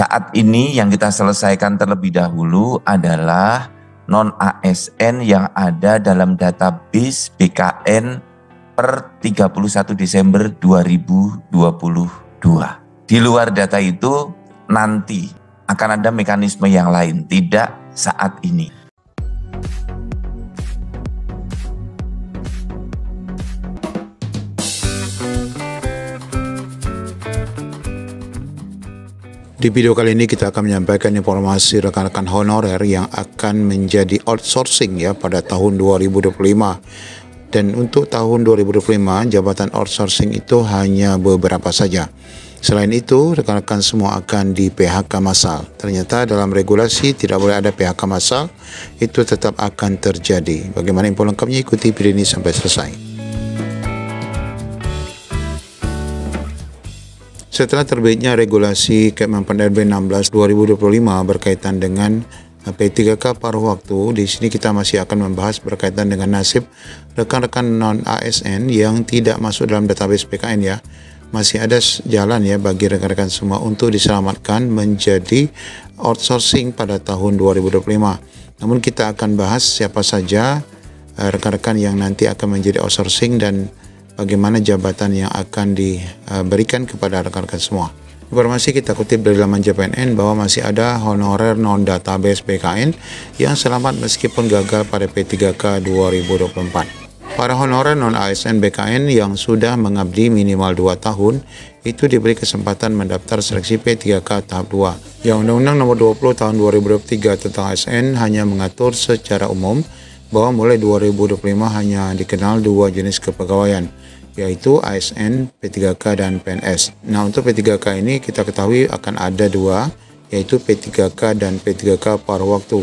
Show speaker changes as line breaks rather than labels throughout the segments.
Saat ini yang kita selesaikan terlebih dahulu adalah non-ASN yang ada dalam database BKN per 31 Desember 2022. Di luar data itu nanti akan ada mekanisme yang lain, tidak saat ini.
Di video kali ini kita akan menyampaikan informasi rekan-rekan honorer yang akan menjadi outsourcing ya pada tahun 2025. Dan untuk tahun 2025 jabatan outsourcing itu hanya beberapa saja. Selain itu rekan-rekan semua akan di PHK massal. Ternyata dalam regulasi tidak boleh ada PHK massal, itu tetap akan terjadi. Bagaimana info lengkapnya, ikuti video ini sampai selesai. Setelah terbitnya regulasi Kemenpan RB 16 2025 berkaitan dengan P3K paruh waktu, di sini kita masih akan membahas berkaitan dengan nasib rekan-rekan non-ASN yang tidak masuk dalam database PKN ya. Masih ada jalan ya bagi rekan-rekan semua untuk diselamatkan menjadi outsourcing pada tahun 2025. Namun kita akan bahas siapa saja rekan-rekan yang nanti akan menjadi outsourcing dan bagaimana jabatan yang akan diberikan kepada rekan-rekan semua. Informasi kita kutip dari laman JPNN bahwa masih ada honorer non-database BKN yang selamat meskipun gagal pada P3K 2024. Para honorer non-ASN BKN yang sudah mengabdi minimal 2 tahun itu diberi kesempatan mendaftar seleksi P3K tahap 2. Yang Undang-Undang Nomor 20 Tahun 2023 tentang ASN hanya mengatur secara umum bahwa mulai 2025 hanya dikenal 2 jenis kepegawaian, yaitu ASN, P3K, dan PNS. Nah, untuk P3K ini kita ketahui akan ada 2, yaitu P3K dan P3K paruh waktu.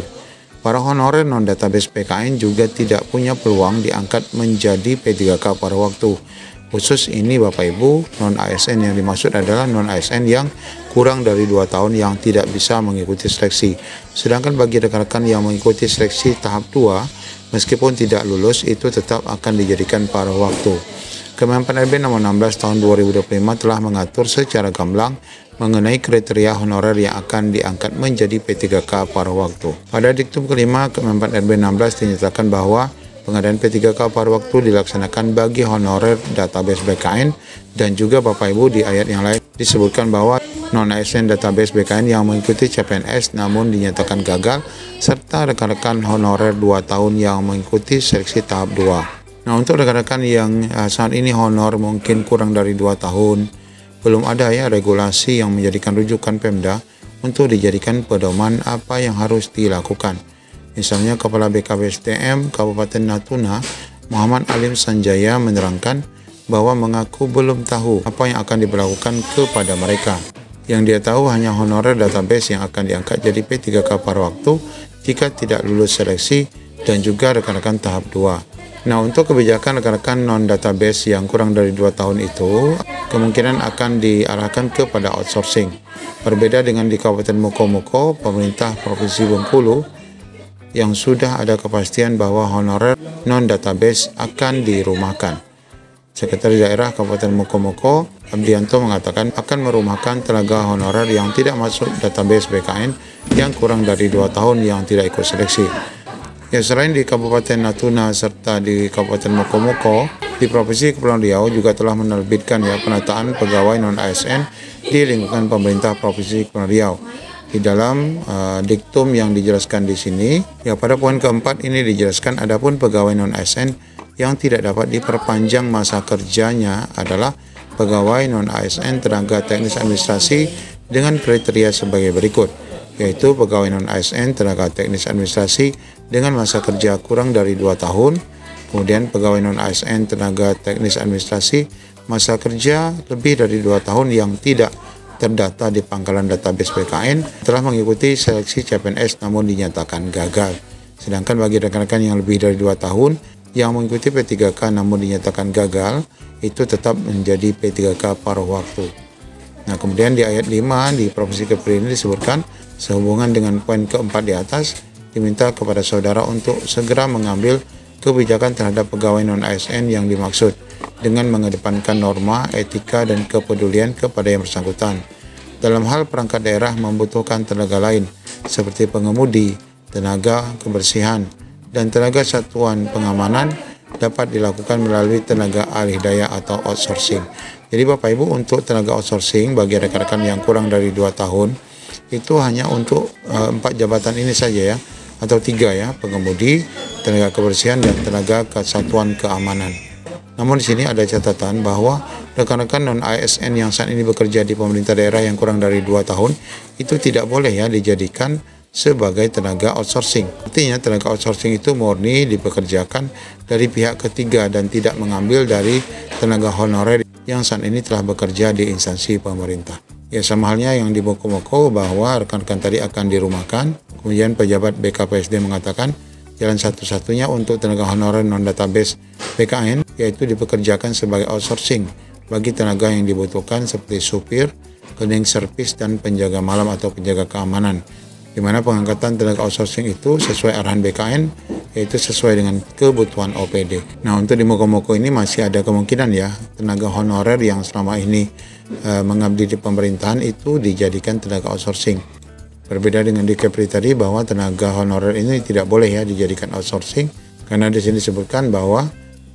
Para honorer non-database PKN juga tidak punya peluang diangkat menjadi P3K paruh waktu. Khusus ini Bapak Ibu, non-ASN yang dimaksud adalah non-ASN yang kurang dari 2 tahun yang tidak bisa mengikuti seleksi. Sedangkan bagi rekan-rekan yang mengikuti seleksi tahap 2, meskipun tidak lulus, itu tetap akan dijadikan paruh waktu. Kemenpan RB nomor 16 tahun 2025 telah mengatur secara gamblang mengenai kriteria honorer yang akan diangkat menjadi P3K paruh waktu. Pada diktum kelima Kemenpan RB 16 dinyatakan bahwa pengadaan P3K paruh waktu dilaksanakan bagi honorer database BKN, dan juga Bapak Ibu di ayat yang lain disebutkan bahwa non-ASN database BKN yang mengikuti CPNS namun dinyatakan gagal, serta rekan-rekan honorer 2 tahun yang mengikuti seleksi tahap 2. Nah, untuk rekan-rekan yang saat ini honor mungkin kurang dari 2 tahun, belum ada ya regulasi yang menjadikan rujukan Pemda untuk dijadikan pedoman apa yang harus dilakukan. Misalnya Kepala BKPSDM Kabupaten Natuna, Muhammad Alim Sanjaya menerangkan bahwa mengaku belum tahu apa yang akan diberlakukan kepada mereka. Yang dia tahu hanya honorer database yang akan diangkat jadi P3K paruh waktu jika tidak lulus seleksi, dan juga rekan-rekan tahap 2. Nah, untuk kebijakan rekan-rekan non-database yang kurang dari 2 tahun itu kemungkinan akan diarahkan kepada outsourcing. Berbeda dengan di Kabupaten Moko-Moko, pemerintah Provinsi Bengkulu yang sudah ada kepastian bahwa honorer non-database akan dirumahkan. Sekretaris Daerah Kabupaten Moko-Moko, Abdianto, mengatakan akan merumahkan tenaga honorer yang tidak masuk database BKN yang kurang dari 2 tahun yang tidak ikut seleksi. Ya, selain di Kabupaten Natuna serta di Kabupaten Moko-Moko, di Provinsi Kepulauan Riau juga telah menerbitkan ya penataan pegawai non-ASN di lingkungan pemerintah Provinsi Kepulauan Riau. Di dalam diktum yang dijelaskan di sini, ya pada poin keempat ini dijelaskan adapun pegawai non-ASN yang tidak dapat diperpanjang masa kerjanya adalah pegawai non-ASN tenaga teknis administrasi dengan kriteria sebagai berikut, yaitu pegawai non-ASN tenaga teknis administrasi dengan masa kerja kurang dari 2 tahun, kemudian pegawai non-ASN tenaga teknis administrasi masa kerja lebih dari 2 tahun yang tidak terdata di pangkalan database PKN telah mengikuti seleksi CPNS namun dinyatakan gagal. Sedangkan bagi rekan-rekan yang lebih dari 2 tahun yang mengikuti P3K namun dinyatakan gagal, itu tetap menjadi P3K paruh waktu. Nah, kemudian di ayat 5 di Provinsi Kepri ini disebutkan sehubungan dengan poin keempat di atas, diminta kepada saudara untuk segera mengambil kebijakan terhadap pegawai non-ASN yang dimaksud dengan mengedepankan norma, etika, dan kepedulian kepada yang bersangkutan. Dalam hal perangkat daerah membutuhkan tenaga lain seperti pengemudi, tenaga kebersihan, dan tenaga satuan pengamanan dapat dilakukan melalui tenaga alih daya atau outsourcing. Jadi Bapak Ibu, untuk tenaga outsourcing bagi rekan-rekan yang kurang dari 2 tahun itu hanya untuk 4 jabatan ini saja ya, atau 3 ya, pengemudi, tenaga kebersihan, dan tenaga kesatuan keamanan. Namun di sini ada catatan bahwa rekan-rekan non-ASN yang saat ini bekerja di pemerintah daerah yang kurang dari 2 tahun itu tidak boleh ya dijadikan sebagai tenaga outsourcing. Artinya tenaga outsourcing itu murni dipekerjakan dari pihak ketiga dan tidak mengambil dari tenaga honorer yang saat ini telah bekerja di instansi pemerintah. Ya, sama halnya yang di Moko-Moko bahwa rekan-rekan tadi akan dirumahkan. Kemudian pejabat BKPSD mengatakan jalan satu-satunya untuk tenaga honorer non-database BKN yaitu dipekerjakan sebagai outsourcing bagi tenaga yang dibutuhkan seperti supir, cleaning service, dan penjaga malam atau penjaga keamanan. Di mana pengangkatan tenaga outsourcing itu sesuai arahan BKN, yaitu sesuai dengan kebutuhan OPD. Nah, untuk di Moko-Moko ini masih ada kemungkinan ya, tenaga honorer yang selama ini mengabdi di pemerintahan itu dijadikan tenaga outsourcing. Berbeda dengan di Kepri tadi bahwa tenaga honorer ini tidak boleh ya dijadikan outsourcing, karena di sini disebutkan bahwa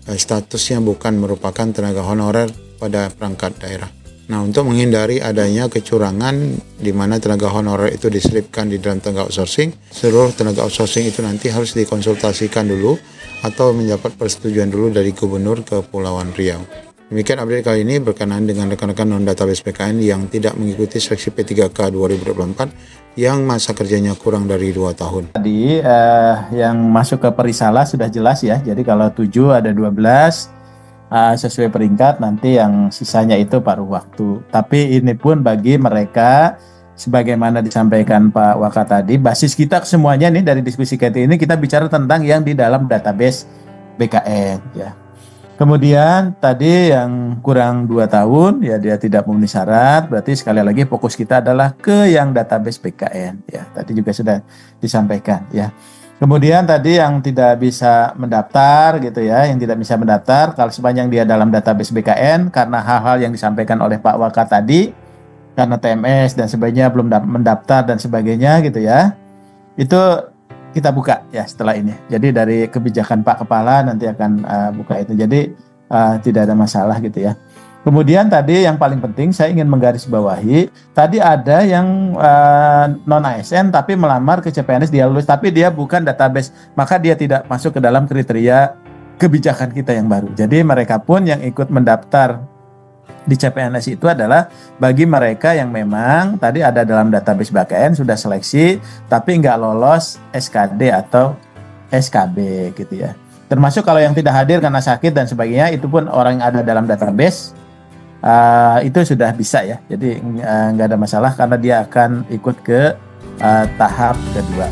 statusnya bukan merupakan tenaga honorer pada perangkat daerah. Nah, untuk menghindari adanya kecurangan di mana tenaga honorer itu diselipkan di dalam tenaga outsourcing, seluruh tenaga outsourcing itu nanti harus dikonsultasikan dulu atau mendapat persetujuan dulu dari Gubernur Kepulauan Riau. Demikian update kali ini berkenaan dengan rekan-rekan non-database PKN yang tidak mengikuti seleksi P3K 2024 yang masa kerjanya kurang dari 2 tahun.
Tadi yang masuk ke Perisala sudah jelas ya, jadi kalau 7 ada 12, sesuai peringkat, nanti yang sisanya itu paruh waktu. Tapi ini pun bagi mereka, sebagaimana disampaikan Pak Waka tadi, basis kita semuanya nih dari diskusi kita ini, kita bicara tentang yang di dalam database BKN ya. Kemudian tadi yang kurang 2 tahun ya dia tidak memenuhi syarat, berarti sekali lagi fokus kita adalah ke yang database BKN ya. Tadi juga sudah disampaikan ya. Kemudian tadi yang tidak bisa mendaftar gitu ya, yang tidak bisa mendaftar kalau sepanjang dia dalam database BKN karena hal-hal yang disampaikan oleh Pak Waka tadi, karena TMS dan sebagainya belum mendaftar dan sebagainya gitu ya, itu kita buka ya setelah ini. Jadi dari kebijakan Pak Kepala nanti akan buka itu. Jadi tidak ada masalah gitu ya. Kemudian tadi yang paling penting saya ingin menggarisbawahi, tadi ada yang non-ASN tapi melamar ke CPNS, dia lulus tapi dia bukan database, maka dia tidak masuk ke dalam kriteria kebijakan kita yang baru. Jadi mereka pun yang ikut mendaftar di CPNS itu adalah bagi mereka yang memang tadi ada dalam database BKN sudah seleksi tapi nggak lolos SKD atau SKB gitu ya. Termasuk kalau yang tidak hadir karena sakit dan sebagainya, itu pun orang yang ada dalam database itu sudah bisa ya. Jadi nggak ada masalah karena dia akan ikut ke tahap kedua.